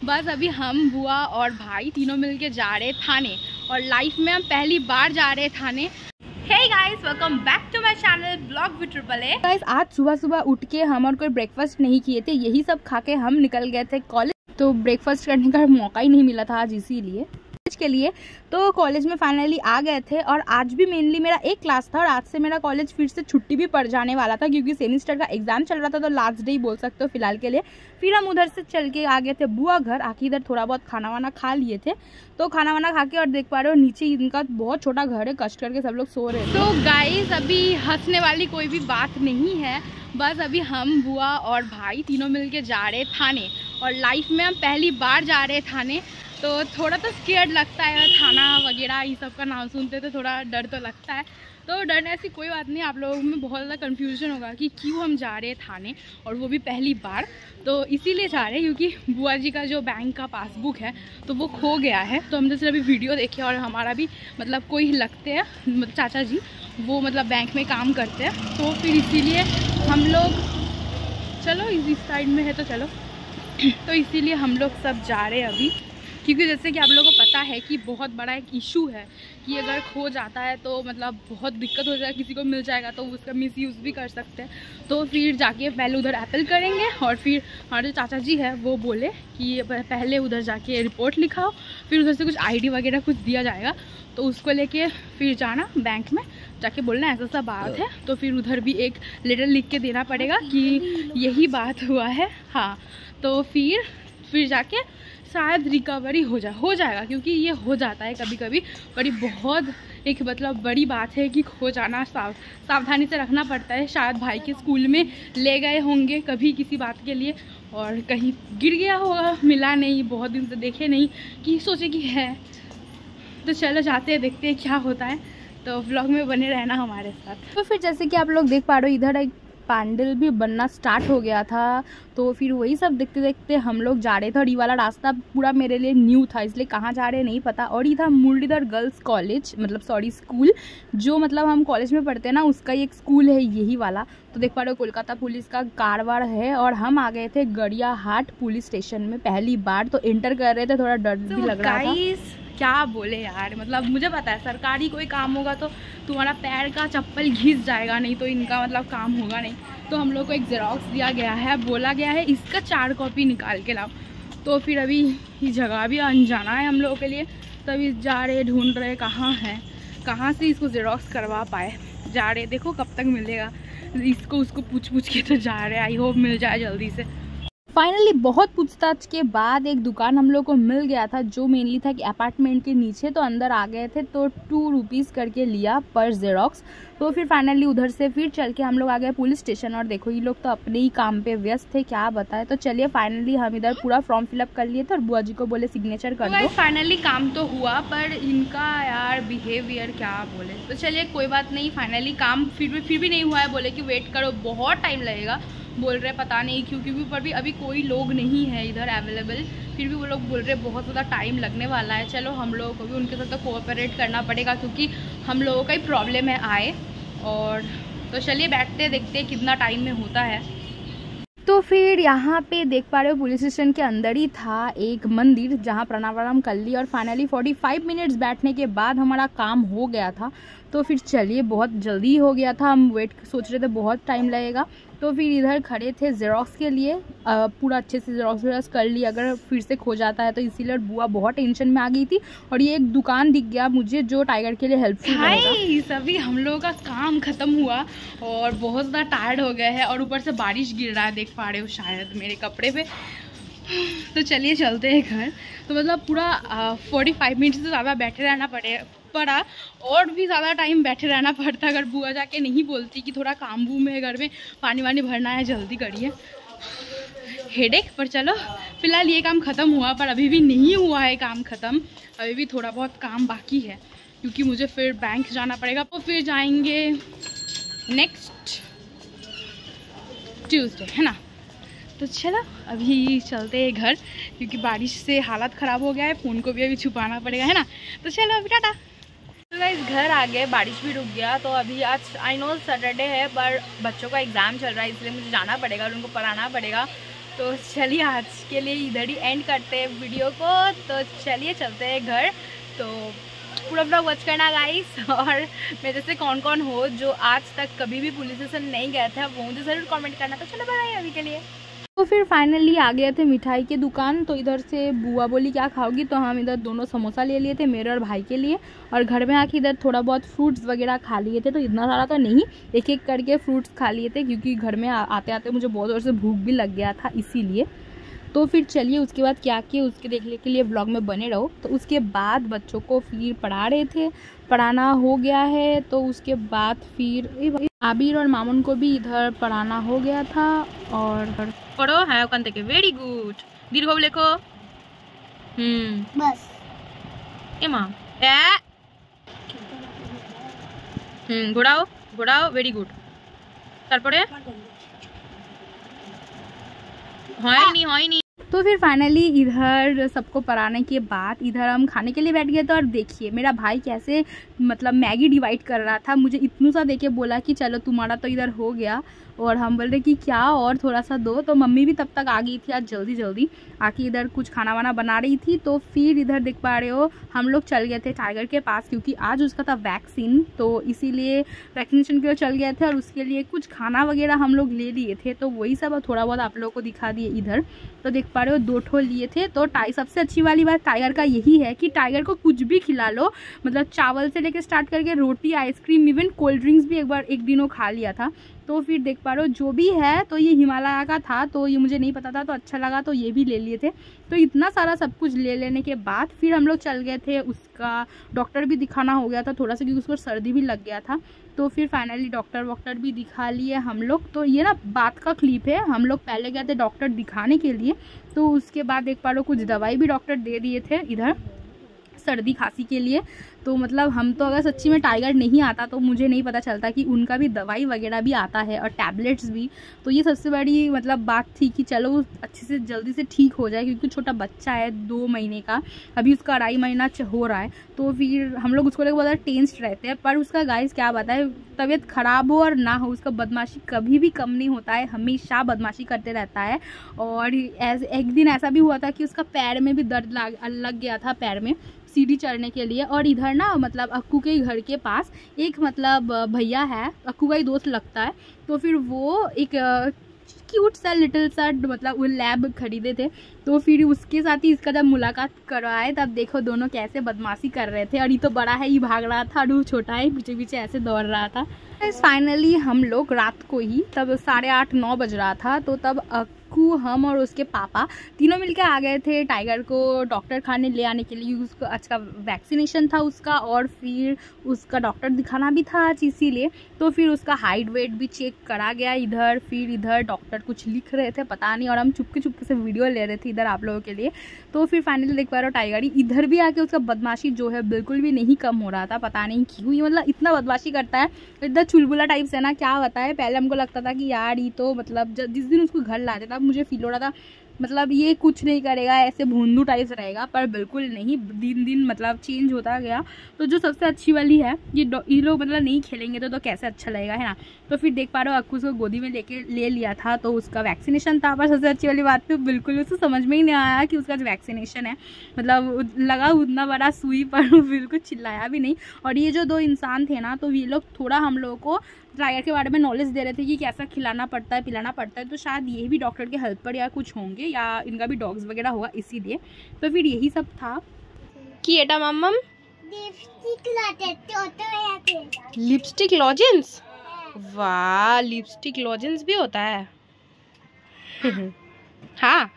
बस अभी हम बुआ और भाई तीनों मिलके जा रहे थाने और लाइफ में हम पहली बार जा रहे थाने। Hey guys, welcome back to my channel blog with triple A. Guys, आज सुबह सुबह उठ के हम और कोई ब्रेकफास्ट नहीं किए थे, यही सब खा के हम निकल गए थे कॉलेज। तो ब्रेकफास्ट करने का मौका ही नहीं मिला था आज, इसीलिए के लिए तो कॉलेज में फाइनली आ गए थे। और आज भी मेनली मेरा एक क्लास था और आज से मेरा कॉलेज फिर से छुट्टी भी पड़ जाने वाला था क्योंकि सेमिस्टर का एग्जाम चल रहा था, तो लास्ट डे ही बोल सकते हो फिलहाल के लिए। फिर हम उधर से चल के आ गए थे बुआ घर, आके इधर थोड़ा बहुत खाना वाना खा लिए थे। तो खाना वाना खा के और देख पा रहे हो नीचे इनका बहुत छोटा घर है, कष्ट करके सब लोग सो रहे हैं। तो गाइस, अभी हंसने वाली कोई भी बात नहीं है, बस अभी हम बुआ और भाई तीनों मिलके जा रहे थाने और लाइफ में हम पहली बार जा रहे थाने। तो थोड़ा तो स्केर्ड लगता है, थाना वगैरह ये सब का नाम सुनते तो थोड़ा डर तो लगता है। तो डरने ऐसी कोई बात नहीं, आप लोगों में बहुत ज़्यादा कन्फ्यूजन होगा कि क्यों हम जा रहे हैं थाने और वो भी पहली बार। तो इसीलिए जा रहे हैं क्योंकि बुआ जी का जो बैंक का पासबुक है तो वो खो गया है। तो हम जैसे अभी वीडियो देखे और हमारा भी मतलब कोई लगते हैं चाचा जी, वो मतलब बैंक में काम करते हैं, तो फिर इसीलिए हम लोग चलो इस साइड में है तो चलो तो इसीलिए हम लोग सब जा रहे हैं अभी, क्योंकि जैसे कि आप लोगों को पता है कि बहुत बड़ा एक इशू है कि अगर खो जाता है तो मतलब बहुत दिक्कत हो जाए, किसी को मिल जाएगा तो उसका मिसयूज़ भी कर सकते हैं। तो फिर जाके पहले उधर अपील करेंगे और फिर हमारे जो चाचा जी है वो बोले कि पहले उधर जाके रिपोर्ट लिखाओ, फिर उधर से कुछ आईडी वगैरह कुछ दिया जाएगा, तो उसको लेके फिर जाना बैंक में जाके बोलना ऐसा सा बात है। तो फिर उधर भी एक लेटर लिख के देना पड़ेगा कि यही बात हुआ है। हाँ, तो फिर जाके शायद रिकवरी हो जाएगा, क्योंकि ये हो जाता है कभी कभी, बड़ी बहुत एक मतलब बड़ी बात है कि खो जाना। सावधानी से रखना पड़ता है। शायद भाई के स्कूल में ले गए होंगे कभी किसी बात के लिए और कहीं गिर गया होगा, मिला नहीं, बहुत दिन से देखे नहीं, कि सोचे कि है। तो चलो जाते हैं, देखते हैं क्या होता है। तो व्लॉग में बने रहना हमारे साथ। तो फिर जैसे कि आप लोग देख पा रहे हो इधर एक पैंडल भी बनना स्टार्ट हो गया था, तो फिर वही सब देखते देखते हम लोग जा रहे थे। और ये वाला रास्ता पूरा मेरे लिए न्यू था, इसलिए कहाँ जा रहे हैं नहीं पता। और ये था मुरलीधर गर्ल्स कॉलेज, मतलब सॉरी स्कूल, जो मतलब हम कॉलेज में पढ़ते हैं ना, उसका ही एक स्कूल है यही वाला। तो देख पा रहे हो कोलकाता पुलिस का कारवाड़ है और हम आ गए थे गड़ियाहाट पुलिस स्टेशन में पहली बार। तो एंटर कर रहे थे, थोड़ा डर भी लग रहा था। क्या बोले यार, मतलब मुझे पता है सरकारी कोई काम होगा तो तुम्हारा पैर का चप्पल घिस जाएगा, नहीं तो इनका मतलब काम होगा नहीं। तो हम लोग को एक जेरोक्स दिया गया है, बोला गया है इसका 4 कॉपी निकाल के लाओ। तो फिर अभी ये जगह भी अनजाना है हम लोगों के लिए, तभी जा रहे ढूंढ रहे कहाँ है, कहाँ से इसको जेरोक्स करवा पाए। जा रहे, देखो कब तक मिलेगा इसको, उसको पूछ के तो जा रहे, आई होप मिल जाए जल्दी से। फाइनली बहुत पूछताछ के बाद एक दुकान हम लोग को मिल गया था जो मेनली था कि अपार्टमेंट के नीचे। तो अंदर आ गए थे, तो 2 रुपीज़ करके लिया पर जेरोक्स। तो फिर फाइनली उधर से फिर चल के हम लोग आ गए पुलिस स्टेशन। और देखो ये लोग तो अपने ही काम पे व्यस्त थे, क्या बताए। तो चलिए फाइनली हम इधर पूरा फॉर्म फिलअप कर लिए थे और बुआ जी को बोले सिग्नेचर कर दो। फाइनली काम तो हुआ, पर इनका यार बिहेवियर क्या बोले। तो चलिए कोई बात नहीं, फाइनली काम फिर भी नहीं हुआ है। बोले कि वेट करो, बहुत टाइम लगेगा। बोल रहे पता नहीं क्यों, क्योंकि ऊपर भी अभी कोई लोग नहीं है इधर अवेलेबल, फिर भी वो लोग बोल रहे बहुत ज़्यादा टाइम लगने वाला है। चलो हम लोगों को भी उनके साथ तो कोऑपरेट करना पड़ेगा, क्योंकि हम लोगों का ही प्रॉब्लम है आए। और तो चलिए बैठते देखते कितना टाइम में होता है। तो फिर यहाँ पे देख पा रहे हो पुलिस स्टेशन के अंदर ही था एक मंदिर जहाँ प्रणाम वणाम कर ली। और फाइनली 45 मिनट्स बैठने के बाद हमारा काम हो गया था। तो फिर चलिए बहुत जल्दी हो गया था, हम वेट सोच रहे थे बहुत टाइम लगेगा। तो फिर इधर खड़े थे जेरोक्स के लिए, पूरा अच्छे से जेरोक्स कर ली, अगर फिर से खो जाता है तो इसीलिए बुआ बहुत टेंशन में आ गई थी। और ये एक दुकान दिख गया मुझे जो टाइगर के लिए हेल्पफुल रहेगा। सभी हम लोगों का काम खत्म हुआ और बहुत ज़्यादा टायर्ड हो गए हैं और ऊपर से बारिश गिर रहा है, देख पा रहे हो शायद मेरे कपड़े पे। तो चलिए चलते हैं घर। तो मतलब पूरा 45 मिनट से ज़्यादा बैठे रहना पड़ा और भी ज़्यादा टाइम बैठे रहना पड़ता अगर बुआ जाके नहीं बोलती कि थोड़ा काम बूम है घर में, पानी वानी भरना है, जल्दी करिए, हेडेक। पर चलो फिलहाल ये काम ख़त्म हुआ, पर अभी भी नहीं हुआ है काम ख़त्म, अभी भी थोड़ा बहुत काम बाकी है, क्योंकि मुझे फिर बैंक जाना पड़ेगा। तो फिर जाएंगे नेक्स्ट ट्यूसडे, है ना। तो चलो अभी चलते हैं घर, क्योंकि बारिश से हालत ख़राब हो गया है, फ़ोन को भी अभी छुपाना पड़ेगा, है ना। तो चलो अभी टाटा। तो गाइस घर आ गए, बारिश भी रुक गया। तो अभी आज आई नो सैटरडे है, पर बच्चों का एग्ज़ाम चल रहा है, इसलिए मुझे जाना पड़ेगा और उनको पढ़ाना पड़ेगा। तो चलिए आज के लिए इधर ही एंड करते हैं वीडियो को। तो चलिए चलते हैं घर। तो पूरा ब्लॉग वॉच करना गाइस, और मेरे जैसे कौन कौन हो जो आज तक कभी भी पुलिस स्टेशन नहीं गए थे, वो मुझे ज़रूर कमेंट करना। तो चलो बाय अभी के लिए। तो फिर फाइनली आ गए थे मिठाई की दुकान। तो इधर से बुआ बोली क्या खाओगी, तो हम इधर दोनों समोसा ले लिए थे मेरे और भाई के लिए, और घर में आके इधर थोड़ा बहुत फ्रूट्स वगैरह खा लिए थे। तो इतना सारा तो नहीं, एक एक करके फ्रूट्स खा लिए थे, क्योंकि घर में आते आते मुझे बहुत जोर से भूख भी लग गया था इसीलिए। तो फिर चलिए उसके बाद क्या किए उसके देखने के लिए ब्लॉग में बने रहो। तो उसके बाद बच्चों को फिर पढ़ा रहे थे, पढ़ाना हो गया है। तो उसके बाद फिर आबिर और मामून को भी इधर पढ़ाना हो गया था। और पढ़ो है ओखान থেকে वेरी गुड दीर्घ लेखो बस ए माँ घोड़ाओ घोड़ाओ वेरी गुड तारपरे হয় নি। तो फिर फाइनली इधर सबको पढ़ाने के बाद इधर हम खाने के लिए बैठ गए थे। और देखिए मेरा भाई कैसे मतलब मैगी डिवाइड कर रहा था, मुझे इतना सा देके बोला कि चलो तुम्हारा तो इधर हो गया, और हम बोल रहे कि क्या और थोड़ा सा दो। तो मम्मी भी तब तक आ गई थी आज जल्दी जल्दी आके इधर कुछ खाना वाना बना रही थी। तो फिर इधर देख पा रहे हो हम लोग चल गए थे टाइगर के पास, क्योंकि आज उसका था वैक्सीन, तो इसीलिए वैक्सीनेशन के लिए चल गए थे। और उसके लिए कुछ खाना वगैरह हम लोग ले लिए थे, तो वही सब थोड़ा बहुत आप लोगों को दिखा दिए इधर। तो देख पा रहे हो 2 ठो लिए थे। तो सबसे अच्छी वाली बात टाइगर का यही है कि टाइगर को कुछ भी खिला लो, मतलब चावल से लेके स्टार्ट करके रोटी, आइसक्रीम, इवन कोल्ड ड्रिंक्स भी एक दिनों खा लिया था। तो फिर देख पा रहे हो जो भी है, तो ये हिमालय का था, तो ये मुझे नहीं पता था, तो अच्छा लगा तो ये भी ले लिए थे। तो इतना सारा सब कुछ ले लेने के बाद फिर हम लोग चल गए थे, उसका डॉक्टर भी दिखाना हो गया था थोड़ा सा, क्योंकि उसको सर्दी भी लग गया था। तो फिर फाइनली डॉक्टर भी दिखा लिए हम लोग। तो ये ना बात का क्लिप है, हम लोग पहले गए थे डॉक्टर दिखाने के लिए, तो उसके बाद देख पा रहे हो कुछ दवाई भी डॉक्टर दे दिए थे इधर सर्दी खांसी के लिए। तो मतलब हम तो अगर सच्ची में टाइगर नहीं आता तो मुझे नहीं पता चलता कि उनका भी दवाई वगैरह भी आता है और टैबलेट्स भी। तो ये सबसे बड़ी मतलब बात थी कि चलो अच्छे से जल्दी से ठीक हो जाए, क्योंकि छोटा बच्चा है 2 महीने का, अभी उसका 2.5 महीना हो रहा है। तो फिर हम लोग उसको लेकर बहुत टेंस्ड रहते हैं। पर उसका गाइस क्या बताए, तबीयत खराब हो और ना हो, उसका बदमाशी कभी भी कम नहीं होता है, हमेशा बदमाशी करते रहता है। और एक दिन ऐसा भी हुआ था कि उसका पैर में भी दर्द लग गया था, पैर में सीढ़ी चढ़ने के लिए। और इधर ना मतलब अक्कू के घर के पास एक मतलब भैया है, अक्कू का ही दोस्त लगता है। तो फिर वो एक क्यूट सा लिटिल सा मतलब वो लैब खरीदे थे। तो फिर उसके साथ ही इसका जब मुलाकात करवाए तब देखो दोनों कैसे बदमाशी कर रहे थे। और ये तो बड़ा है, ये भाग रहा था, और वो छोटा है पीछे पीछे ऐसे दौड़ रहा था। फाइनली हम लोग रात को ही तब 8:30-9 बज रहा था, तो तब अक्कू, हम और उसके पापा तीनों मिलकर आ गए थे टाइगर को डॉक्टर खाने ले आने के लिए। उसको आज का वैक्सीनेशन था उसका, और फिर उसका डॉक्टर दिखाना भी था आज इसीलिए। तो फिर उसका हाइट वेट भी चेक करा गया इधर। फिर इधर डॉक्टर कुछ लिख रहे थे पता नहीं, और हम चुपके चुपके से वीडियो ले रहे थे इधर आप लोगों के लिए। तो फिर फाइनली देख पा रहे हो टाइगर इधर भी आके उसका बदमाशी जो है बिल्कुल भी नहीं कम हो रहा था, पता नहीं क्यों। ये मतलब इतना बदमाशी करता है, इतना चुलबुला टाइप से ना, क्या बताए। पहले हमको लगता था कि यार ये तो मतलब जिस दिन उसको घर लाते तब मुझे फील हो रहा था मतलब ये कुछ नहीं करेगा, ऐसे भोंदू टाइप रहेगा, पर बिल्कुल नहीं, दिन दिन मतलब चेंज होता गया। तो जो सबसे अच्छी वाली है ये लोग मतलब नहीं खेलेंगे तो कैसे अच्छा लगेगा, है ना। तो फिर देख पा रहे हो अक्कू को गोदी में लेके ले लिया था, तो उसका वैक्सीनेशन था। पर सबसे अच्छी वाली बात तो बिल्कुल उसको समझ में ही नहीं आया कि उसका जो वैक्सीनेशन है, मतलब लगा उतना बड़ा सुई पर बिल्कुल चिल्लाया भी नहीं। और ये जो 2 इंसान थे ना, तो ये लोग थोड़ा हम लोगों को टाइगर के बारे में नॉलेज दे रहे थे कि कैसा खिलाना पड़ता है पिलाना पड़ता है। तो शायद ये भी डॉक्टर के हेल्प पर या कुछ होंगे, या इनका भी डॉग्स वगैरह होगा इसीलिए। तो फिर यही सब था कि एटा मम्मम लिपस्टिक लॉजेंस, वाह लिपस्टिक लॉजेंस भी होता है हाँ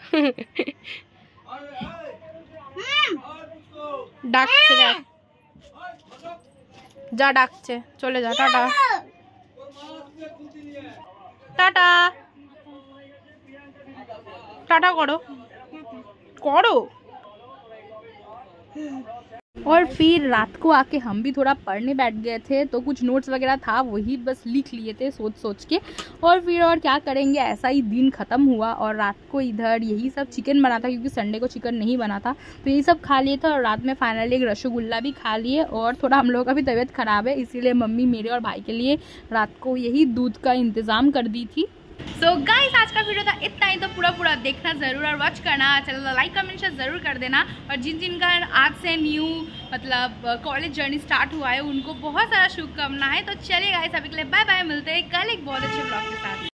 डाकছে जा डाकছে चले जा, टाटा टाटा टाटा करो करो। और फिर रात को आके हम भी थोड़ा पढ़ने बैठ गए थे, तो कुछ नोट्स वगैरह था वही बस लिख लिए थे सोच सोच के। और फिर और क्या करेंगे, ऐसा ही दिन ख़त्म हुआ। और रात को इधर यही सब चिकन बना था, क्योंकि संडे को चिकन नहीं बना था, तो यही सब खा लिए थे। और रात में फाइनली एक रसगुल्ला भी खा लिए। और थोड़ा हम लोगों का भी तबीयत ख़राब है, इसीलिए मम्मी मेरे और भाई के लिए रात को यही दूध का इंतज़ाम कर दी थी। सो गाइस आज का वीडियो था इतना ही, तो पूरा देखना जरूर और वॉच करना। चलो लाइक कमेंट शेयर जरूर कर देना। और जिन का आज से न्यू मतलब कॉलेज जर्नी स्टार्ट हुआ है उनको बहुत सारा शुभकामना है। तो चलिए गाइस अभी के लिए बाय बाय, मिलते हैं कल एक बहुत अच्छे ब्लॉग के साथ।